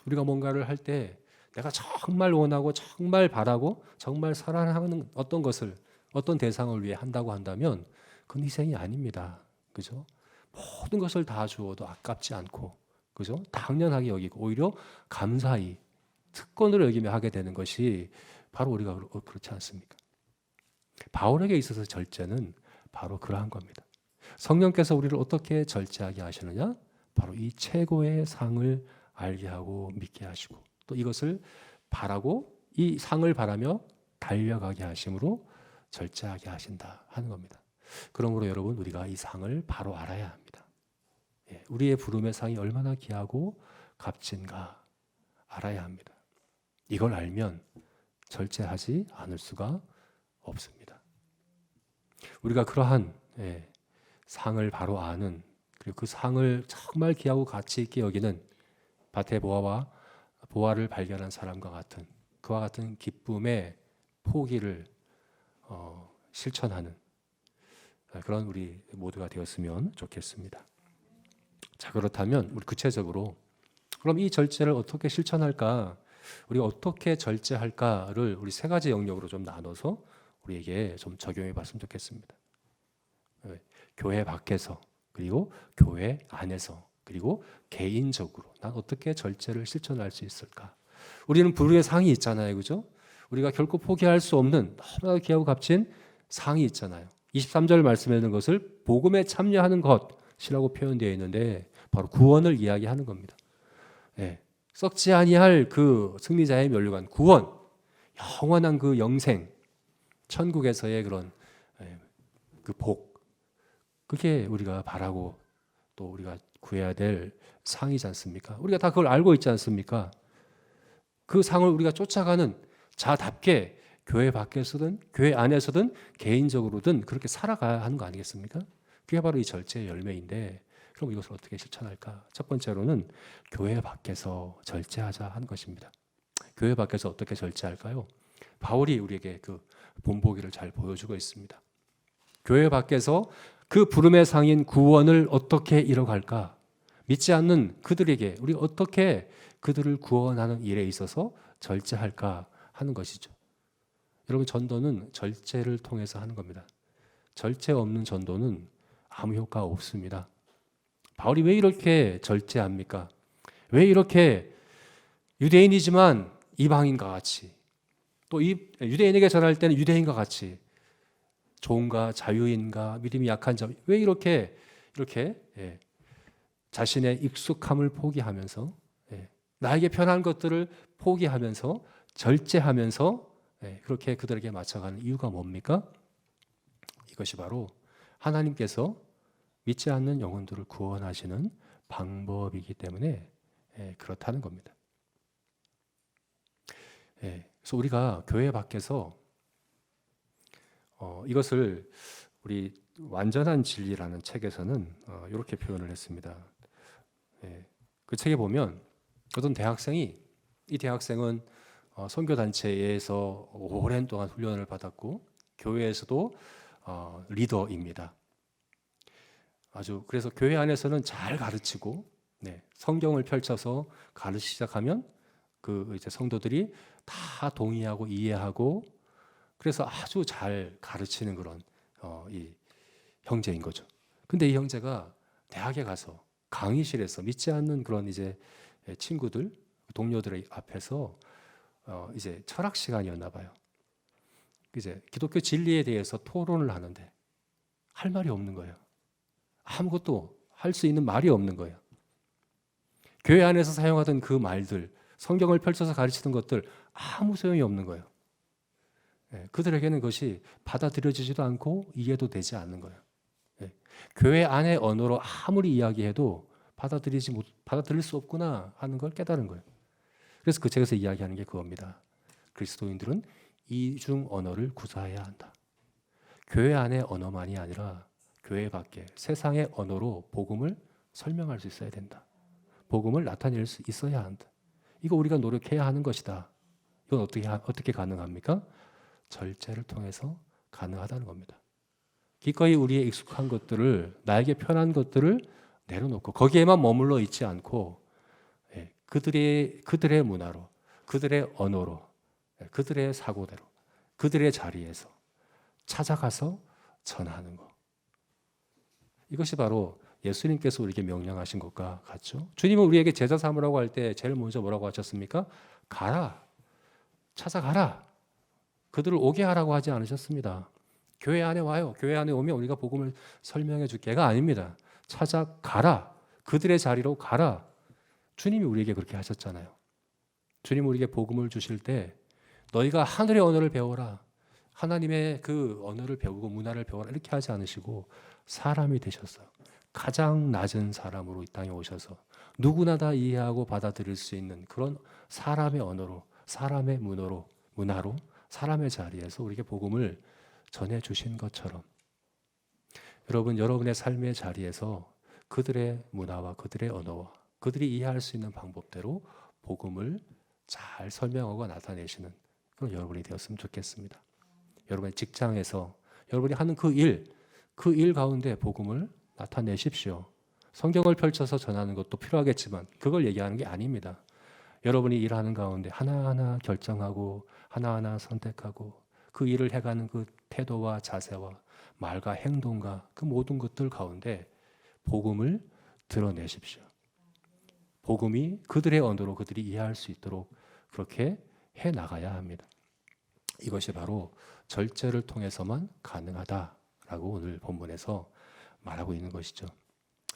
[SPEAKER 1] 우리가 뭔가를 할 때 내가 정말 원하고 정말 바라고 정말 사랑하는 어떤 것을 어떤 대상을 위해 한다고 한다면 그건 희생이 아닙니다. 그죠? 모든 것을 다 주어도 아깝지 않고 그죠? 당연하게 여기고 오히려 감사히 특권으로 여기며 하게 되는 것이 바로 우리가 그렇지 않습니까? 바울에게 있어서 절제는 바로 그러한 겁니다. 성령께서 우리를 어떻게 절제하게 하시느냐? 바로 이 최고의 상을 알게 하고 믿게 하시고 또 이것을 바라고 이 상을 바라며 달려가게 하심으로 절제하게 하신다 하는 겁니다. 그러므로 여러분 우리가 이 상을 바로 알아야 합니다. 우리의 부름의 상이 얼마나 귀하고 값진가 알아야 합니다. 이걸 알면 절제하지 않을 수가 없습니다. 우리가 그러한 상을 바로 아는 그리고 그 상을 정말 귀하고 가치 있게 여기는 밭의 보화를 발견한 사람과 같은 그와 같은 기쁨의 포기를 실천하는 그런 우리 모두가 되었으면 좋겠습니다. 자, 그렇다면 우리 구체적으로 그럼 이 절제를 어떻게 실천할까? 우리가 어떻게 절제할까를 우리 세 가지 영역으로 좀 나눠서 우리에게 좀 적용해 봤으면 좋겠습니다. 교회 밖에서 그리고 교회 안에서 그리고 개인적으로 난 어떻게 절제를 실천할 수 있을까? 우리는 부르의 상이 있잖아요. 그죠? 우리가 결코 포기할 수 없는 너무나 귀하고 값진 상이 있잖아요. 23절 말씀에 있는 것을 복음에 참여하는 것이라고 표현되어 있는데 바로 구원을 이야기하는 겁니다. 썩지 아니할 그 승리자의 면류관 구원, 영원한 그 영생, 천국에서의 그런 그 복, 그게 우리가 바라고 또 우리가 구해야 될 상이지 않습니까? 우리가 다 그걸 알고 있지 않습니까? 그 상을 우리가 쫓아가는 자답게 교회 밖에서든 교회 안에서든 개인적으로든 그렇게 살아가야 하는 거 아니겠습니까? 그게 바로 이 절제의 열매인데 그럼 이것을 어떻게 실천할까? 첫 번째로는 교회 밖에서 절제하자 하는 것입니다. 교회 밖에서 어떻게 절제할까요? 바울이 우리에게 그 본보기를 잘 보여주고 있습니다. 교회 밖에서 그 부름의 상인 구원을 어떻게 이뤄갈까? 믿지 않는 그들에게 우리 어떻게 그들을 구원하는 일에 있어서 절제할까 하는 것이죠. 여러분 전도는 절제를 통해서 하는 겁니다. 절제 없는 전도는 아무 효과 없습니다. 바울이 왜 이렇게 절제합니까? 왜 이렇게 유대인이지만 이방인과 같이 또 유대인에게 전할 때는 유대인과 같이 종과 자유인과 믿음이 약한 자 왜 이렇게 자신의 익숙함을 포기하면서 나에게 편한 것들을 포기하면서 절제하면서 그렇게 그들에게 맞춰가는 이유가 뭡니까? 이것이 바로 하나님께서 믿지 않는 영혼들을 구원하시는 방법이기 때문에 그렇다는 겁니다. 그래서 우리가 교회 밖에서 이것을 우리 완전한 진리라는 책에서는 이렇게 표현을 했습니다. 그 책에 보면 어떤 대학생이 이 대학생은 선교단체에서 오랜 동안 훈련을 받았고 교회에서도 리더입니다. 그래서 교회 안에서는 잘 가르치고 성경을 펼쳐서 가르치기 시작하면 그 이제 성도들이 다 동의하고 이해하고 그래서 아주 잘 가르치는 그런 이 형제인 거죠. 근데 이 형제가 대학에 가서 강의실에서 믿지 않는 그런 이제 친구들, 동료들 앞에서 이제 철학 시간이었나 봐요. 이제 기독교 진리에 대해서 토론을 하는데 할 말이 없는 거예요. 아무것도 할 수 있는 말이 없는 거예요. 교회 안에서 사용하던 그 말들, 성경을 펼쳐서 가르치던 것들 아무 소용이 없는 거예요. 그들에게는 그것이 받아들여지지도 않고 이해도 되지 않는 거예요. 교회 안의 언어로 아무리 이야기해도 받아들일 수 없구나 하는 걸 깨달은 거예요. 그래서 그 책에서 이야기하는 게 그겁니다. 그리스도인들은 이중 언어를 구사해야 한다. 교회 안의 언어만이 아니라 교회 밖에 세상의 언어로 복음을 설명할 수 있어야 된다. 복음을 나타낼 수 있어야 한다. 이거 우리가 노력해야 하는 것이다. 이건 어떻게 가능합니까? 절제를 통해서 가능하다는 겁니다. 기꺼이 우리의 익숙한 것들을, 나에게 편한 것들을 내려놓고 거기에만 머물러 있지 않고 그들의 문화로, 그들의 언어로, 그들의 사고대로, 그들의 자리에서 찾아가서 전하는 것. 이것이 바로 예수님께서 우리에게 명령하신 것과 같죠. 주님은 우리에게 제자 삼으라고 할 때 제일 먼저 뭐라고 하셨습니까? 가라, 찾아가라, 그들을 오게 하라고 하지 않으셨습니다. 교회 안에 와요. 교회 안에 오면 우리가 복음을 설명해 줄게가 아닙니다. 찾아가라, 그들의 자리로 가라. 주님이 우리에게 그렇게 하셨잖아요. 주님이 우리에게 복음을 주실 때 너희가 하늘의 언어를 배워라, 하나님의 그 언어를 배우고 문화를 배워라 이렇게 하지 않으시고 사람이 되셨어요. 가장 낮은 사람으로 이 땅에 오셔서 누구나 다 이해하고 받아들일 수 있는 그런 사람의 언어로, 사람의 문화로 사람의 자리에서 우리에게 복음을 전해주신 것처럼 여러분, 여러분의 삶의 자리에서 그들의 문화와 그들의 언어와 그들이 이해할 수 있는 방법대로 복음을 잘 설명하고 나타내시는 그런 여러분이 되었으면 좋겠습니다. 여러분의 직장에서 여러분이 하는 그 일 가운데 복음을 나타내십시오. 성경을 펼쳐서 전하는 것도 필요하겠지만 그걸 얘기하는 게 아닙니다. 여러분이 일하는 가운데 하나하나 결정하고 하나하나 선택하고 그 일을 해가는 그 태도와 자세와 말과 행동과 그 모든 것들 가운데 복음을 드러내십시오. 복음이 그들의 언어로 그들이 이해할 수 있도록 그렇게 해나가야 합니다. 이것이 바로 절제를 통해서만 가능하다라고 오늘 본문에서 말하고 있는 것이죠.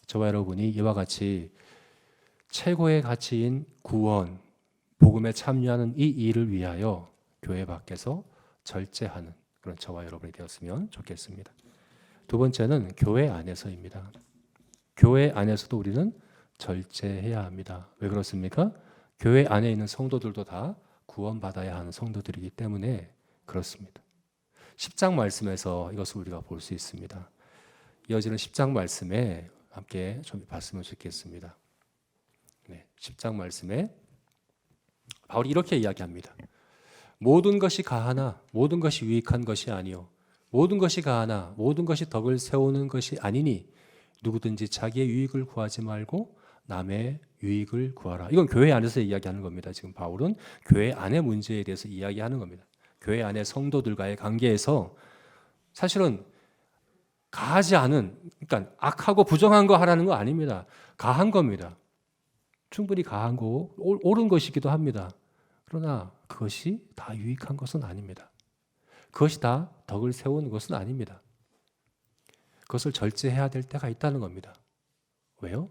[SPEAKER 1] 저와 여러분이 이와 같이 최고의 가치인 구원, 복음에 참여하는 이 일을 위하여 교회 밖에서 절제하는 그런 저와 여러분이 되었으면 좋겠습니다. 두 번째는 교회 안에서입니다. 교회 안에서도 우리는 절제해야 합니다. 왜 그렇습니까? 교회 안에 있는 성도들도 다 구원받아야 하는 성도들이기 때문에 그렇습니다. 10장 말씀에서 이것을 우리가 볼 수 있습니다. 이어지는 10장 말씀에 함께 좀 봤으면 좋겠습니다. 10장 말씀에 바울이 이렇게 이야기합니다. 모든 것이 가하나 모든 것이 유익한 것이 아니요 모든 것이 가하나 모든 것이 덕을 세우는 것이 아니니 누구든지 자기의 유익을 구하지 말고 남의 유익을 구하라. 이건 교회 안에서 이야기하는 겁니다. 지금 바울은 교회 안의 문제에 대해서 이야기하는 겁니다. 교회 안의 성도들과의 관계에서 사실은 가하지 않은, 그러니까 악하고 부정한 거 하라는 거 아닙니다. 가한 겁니다. 충분히 가한 거, 옳은 것이기도 합니다. 그러나 그것이 다 유익한 것은 아닙니다. 그것이 다 덕을 세우는 것은 아닙니다. 그것을 절제해야 될 때가 있다는 겁니다. 왜요?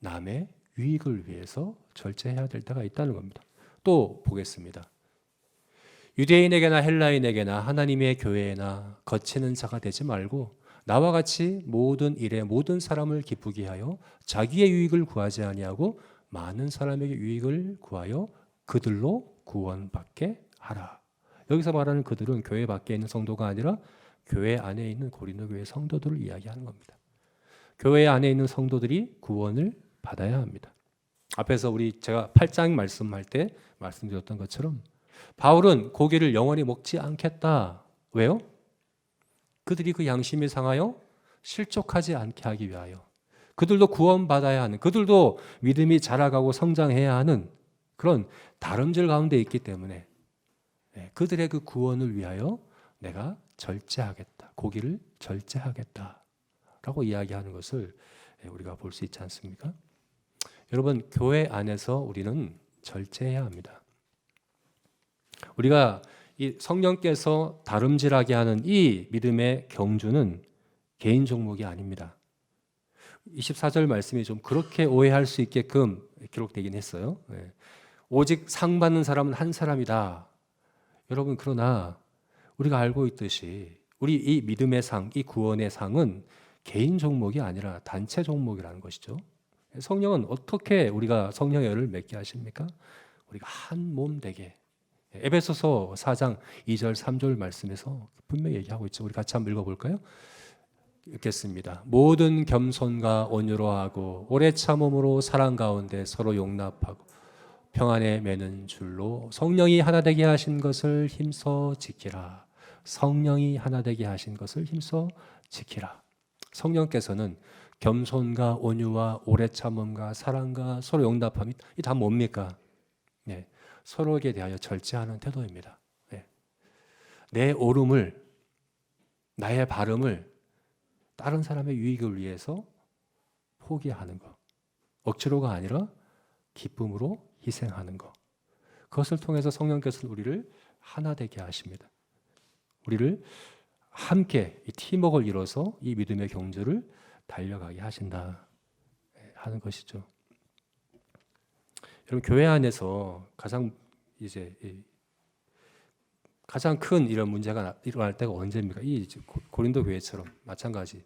[SPEAKER 1] 남의 유익을 위해서 절제해야 될 때가 있다는 겁니다. 또 보겠습니다. 유대인에게나 헬라인에게나 하나님의 교회에나 거치는 자가 되지 말고 나와 같이 모든 일에 모든 사람을 기쁘게 하여 자기의 유익을 구하지 아니하고 많은 사람에게 유익을 구하여 그들로 구원받게 하라. 여기서 말하는 그들은 교회 밖에 있는 성도가 아니라 교회 안에 있는 고린도 교회 성도들을 이야기하는 겁니다. 교회 안에 있는 성도들이 구원을 받아야 합니다. 앞에서 제가 8장 말씀할 때 말씀드렸던 것처럼 바울은 고기를 영원히 먹지 않겠다. 왜요? 그들이 그 양심이 상하여 실족하지 않게 하기 위하여 그들도 구원받아야 하는, 그들도 믿음이 자라가고 성장해야 하는 그런 다름질 가운데 있기 때문에 그들의 그 구원을 위하여 내가 절제하겠다. 고기를 절제하겠다 라고 이야기하는 것을 우리가 볼 수 있지 않습니까? 여러분, 교회 안에서 우리는 절제해야 합니다. 우리가 이 성령께서 다름질하게 하는 이 믿음의 경주는 개인 종목이 아닙니다. 24절 말씀이 좀 그렇게 오해할 수 있게끔 기록되긴 했어요. 오직 상 받는 사람은 한 사람이다. 여러분, 그러나 우리가 알고 있듯이 우리 이 믿음의 상, 이 구원의 상은 개인 종목이 아니라 단체 종목이라는 것이죠. 성령은 어떻게 우리가 성령의 열을 맺게 하십니까? 우리가 한 몸 되게. 에베소서 4장 2절 3절 말씀에서 분명히 얘기하고 있죠. 우리 같이 한번 읽어볼까요? 읽겠습니다. 모든 겸손과 온유로 하고 오래 참음으로 사랑 가운데 서로 용납하고 평안에 매는 줄로 성령이 하나 되게 하신 것을 힘써 지키라. 성령이 하나 되게 하신 것을 힘써 지키라. 성령께서는 겸손과 온유와 오래 참음과 사랑과 서로 용납함이 이 다 뭡니까? 네, 서로에게 대하여 절제하는 태도입니다. 네. 내 옳음을, 나의 바름을 다른 사람의 유익을 위해서 포기하는 것. 억지로가 아니라 기쁨으로 희생하는 것. 그것을 통해서 성령께서는 우리를 하나 되게 하십니다. 우리를 함께 이 팀워크를 이뤄서 이 믿음의 경주를 달려가게 하신다 하는 것이죠. 여러분, 교회 안에서 가장 큰 이런 문제가 일어날 때가 언제입니까? 이 고린도 교회처럼 마찬가지.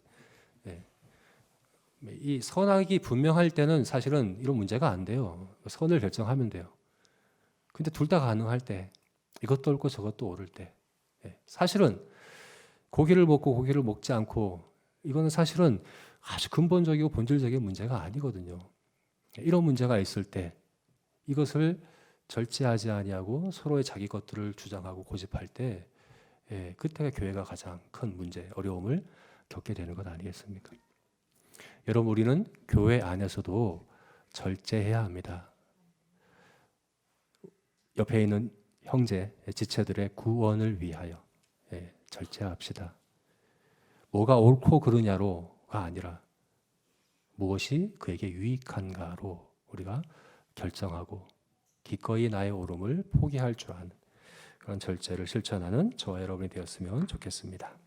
[SPEAKER 1] 이 선악이 분명할 때는 사실은 이런 문제가 안 돼요. 선을 결정하면 돼요. 근데 둘 다 가능할 때, 이것도 옳고 저것도 옳을 때, 사실은 고기를 먹고 고기를 먹지 않고, 이거는 사실은 아주 근본적이고 본질적인 문제가 아니거든요. 이런 문제가 있을 때 이것을 절제하지 아니하고 서로의 자기 것들을 주장하고 고집할 때, 그때가 교회가 가장 큰 문제, 어려움을 겪게 되는 것 아니겠습니까? 여러분, 우리는 교회 안에서도 절제해야 합니다. 옆에 있는 형제, 지체들의 구원을 위하여 절제합시다. 뭐가 옳고 그르냐로가 아니라 무엇이 그에게 유익한가로 우리가 결정하고 기꺼이 나의 옳음을 포기할 줄 아는 그런 절제를 실천하는 저와 여러분이 되었으면 좋겠습니다.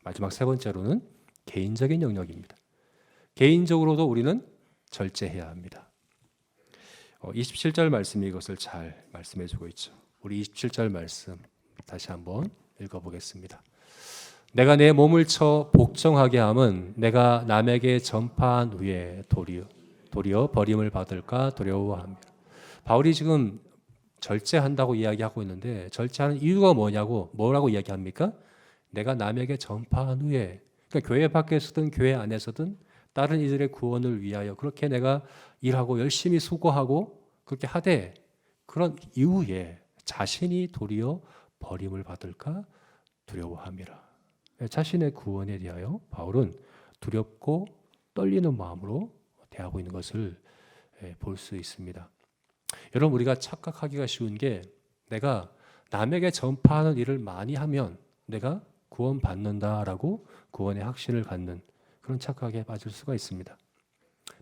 [SPEAKER 1] 마지막 세 번째로는 개인적인 영역입니다. 개인적으로도 우리는 절제해야 합니다. 27절 말씀이 이것을 잘 말씀해 주고 있죠. 우리 27절 말씀 다시 한번 읽어보겠습니다. 내가 내 몸을 쳐 복종하게 함은 내가 남에게 전파한 후에 도리어 버림을 받을까 두려워합니다. 바울이 지금 절제한다고 이야기하고 있는데 절제하는 이유가 뭐라고 이야기합니까? 내가 남에게 전파한 후에, 그러니까 교회 밖에서든 교회 안에서든 다른 이들의 구원을 위하여 그렇게 내가 일하고 열심히 수고하고 그렇게 하되 그런 이후에 자신이 도리어 버림을 받을까 두려워함이라. 자신의 구원에 대하여 바울은 두렵고 떨리는 마음으로 대하고 있는 것을 볼 수 있습니다. 여러분, 우리가 착각하기가 쉬운 게 내가 남에게 전파하는 일을 많이 하면 내가 구원받는다라고 구원의 확신을 갖는 그런 착각에 빠질 수가 있습니다.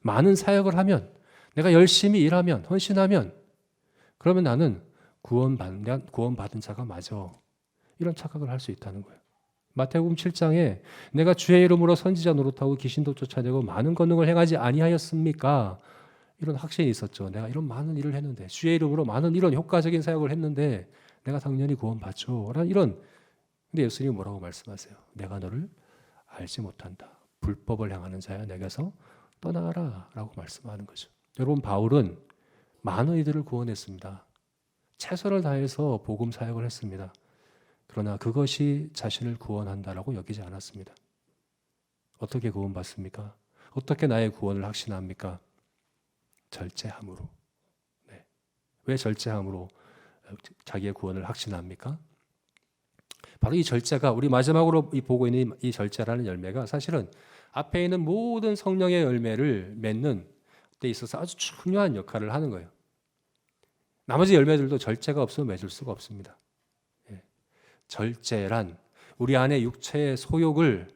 [SPEAKER 1] 많은 사역을 하면, 내가 열심히 일하면, 헌신하면, 그러면 나는 구원받은 자가 맞아. 이런 착각을 할 수 있다는 거예요. 마태복음 7장에 내가 주의 이름으로 선지자 노릇하고 귀신도 쫓아내고 많은 권능을 행하지 아니하였습니까? 이런 확신이 있었죠. 내가 이런 많은 일을 했는데, 주의 이름으로 많은 이런 효과적인 사역을 했는데 내가 당연히 구원받죠. 이런. 근데 예수님이 뭐라고 말씀하세요? 내가 너를 알지 못한다. 불법을 행하는 자야, 내게서 떠나가라 라고 말씀하는 거죠. 여러분, 바울은 많은 이들을 구원했습니다. 최선을 다해서 복음 사역을 했습니다. 그러나 그것이 자신을 구원한다라고 여기지 않았습니다. 어떻게 구원받습니까? 어떻게 나의 구원을 확신합니까? 절제함으로. 왜 절제함으로 자기의 구원을 확신합니까? 바로 이 절제가, 우리 마지막으로 보고 있는 이 절제라는 열매가 사실은 앞에 있는 모든 성령의 열매를 맺는 데 있어서 아주 중요한 역할을 하는 거예요. 나머지 열매들도 절제가 없으면 맺을 수가 없습니다. 절제란 우리 안에 육체의 소욕을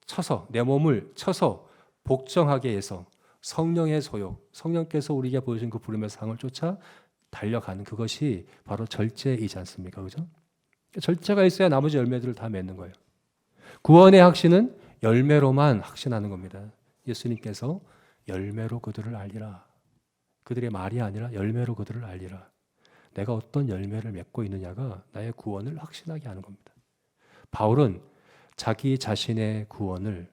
[SPEAKER 1] 쳐서, 내 몸을 쳐서 복종하게 해서 성령의 소욕, 성령께서 우리에게 보여준 그 부름의 상을 쫓아 달려가는 그것이 바로 절제이지 않습니까? 그죠? 절제가 있어야 나머지 열매들을 다 맺는 거예요. 구원의 확신은 열매로만 확신하는 겁니다. 예수님께서 열매로 그들을 알리라. 그들의 말이 아니라 열매로 그들을 알리라. 내가 어떤 열매를 맺고 있느냐가 나의 구원을 확신하게 하는 겁니다. 바울은 자기 자신의 구원을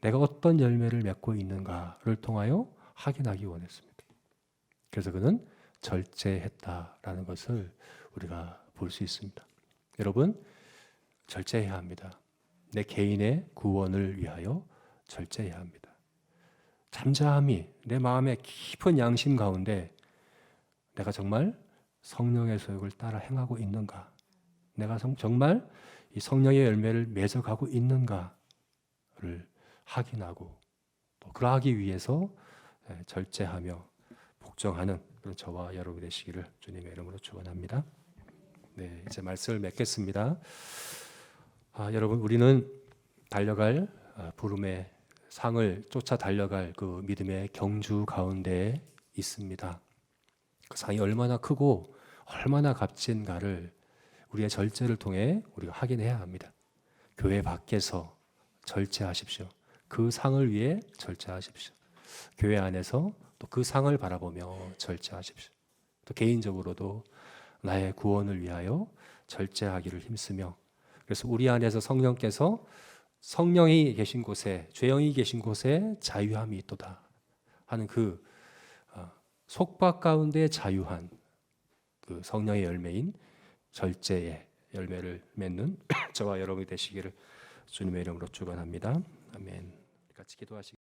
[SPEAKER 1] 내가 어떤 열매를 맺고 있는가를 통하여 확인하기 원했습니다. 그래서 그는 절제했다라는 것을 우리가 볼 수 있습니다. 여러분, 절제해야 합니다. 내 개인의 구원을 위하여 절제해야 합니다. 잠잠히 내 마음의 깊은 양심 가운데 내가 정말 성령의 소욕을 따라 행하고 있는가? 내가 정말 이 성령의 열매를 맺어가고 있는가를 확인하고 또 그러하기 위해서 절제하며 복종하는 그런 저와 여러분 되시기를 주님의 이름으로 축원합니다. 네, 이제 말씀을 맺겠습니다. 여러분, 우리는 달려갈 부름의 상을 쫓아 달려갈 그 믿음의 경주 가운데 있습니다. 그 상이 얼마나 크고 얼마나 값진가를 우리의 절제를 통해 우리가 확인해야 합니다. 교회 밖에서 절제하십시오. 그 상을 위해 절제하십시오. 교회 안에서 또 그 상을 바라보며 절제하십시오. 또 개인적으로도 나의 구원을 위하여 절제하기를 힘쓰며, 그래서 우리 안에서 성령께서 성령이 계신 곳에, 죄영이 계신 곳에 자유함이 있도다 하는 그 속박 가운데 자유한 그 성령의 열매인 절제의 열매를 맺는 저와 여러분이 되시기를 주님의 이름으로 축원합니다. 아멘. 같이 기도하시겠습니다.